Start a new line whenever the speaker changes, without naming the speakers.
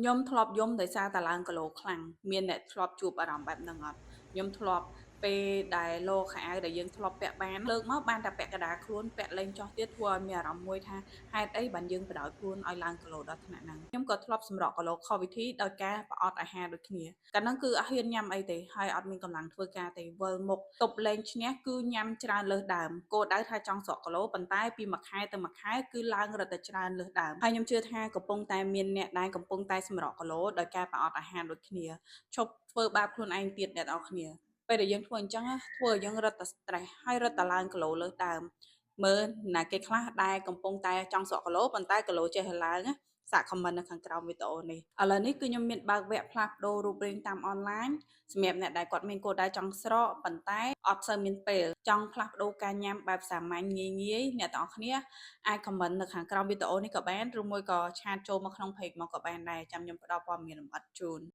ខ្ញុំធ្លាប់យំដោយសារតែឡើងគីឡូខ្លាំងមានអ្នកធ្លាប់ជួបអារម្មណ៍បែបហ្នឹងអត់ខ្ញុំធ្លាប់ពេលដែលលោខោអាវដែលយើងធ្លាប់ពាក់បានលើកមកបានតែពាក់កណ្ដាលខ្លួនពាក់លេងចោះទៀតធ្វើឲ្យមានអារម្មណ៍មួយថាហេតុអីបានយើងបដ ாய் ខ្លួនឲ្យឡើងគីឡូដល់ថ្នាក់ហ្នឹងខ្ញុំក៏ធ្លាប់សម្រក់គីឡូខុសវិធីដោយការប្រអត់អាហារដូចគ្នាកាលហ្នឹងគឺអត់ហ៊ានញ៉ាំអីទេហើយអត់មានកម្លាំងធ្វើការទេវិលមុខទប់លេងឈ្នះគឺញ៉ាំច្រើនលើសដើមគោលដៅថាចង់ស្រក់គីឡូប៉ុន្តែពីមួយខែទៅមួយខែគឺឡើងរឹតតែច្រើនលើសដើមហើយខ្ញុំជឿថាកំពុងតែមានអ្នកដែលកំពុងតែសម្រក់គីឡូដោយការប្រអត់អាហារដូចគ្នាឈប់ធ្វើបាបខ្លួនឯងទៀតអ្នកនរគ្នាពេលដែលយើងធ្វើអញ្ចឹងធ្វើឲ្យយើងរឹតតែ stress ហើយរឹតតែឡើងគីឡូលើសដើមមើលណាគេខ្លះដែលកំពុងតែចង់ស្រក់គីឡូប៉ុន្តែគីឡូចេះតែឡើងសាក comment នៅខាងក្រោមវីដេអូនេះឥឡូវនេះគឺខ្ញុំមានបើកវគ្គផ្លាស់ប្ដូររូបរាងតាមអនឡាញសម្រាប់អ្នកដែលគាត់មានគោលដៅចង់ស្រកប៉ុន្តែអត់សូវមានពេលចង់ផ្លាស់ប្ដូរការញ៉ាំបែបសាមញ្ញងាយៗអ្នកទាំងអស់គ្នាអាច comment នៅខាងក្រោមវីដេអូនេះក៏បានឬមួយក៏ឆាតចូលមកក្នុង page មកក៏បានដែរចាំខ្ញុំផ្ដល់ព័ត៌មានលម្អិតជូន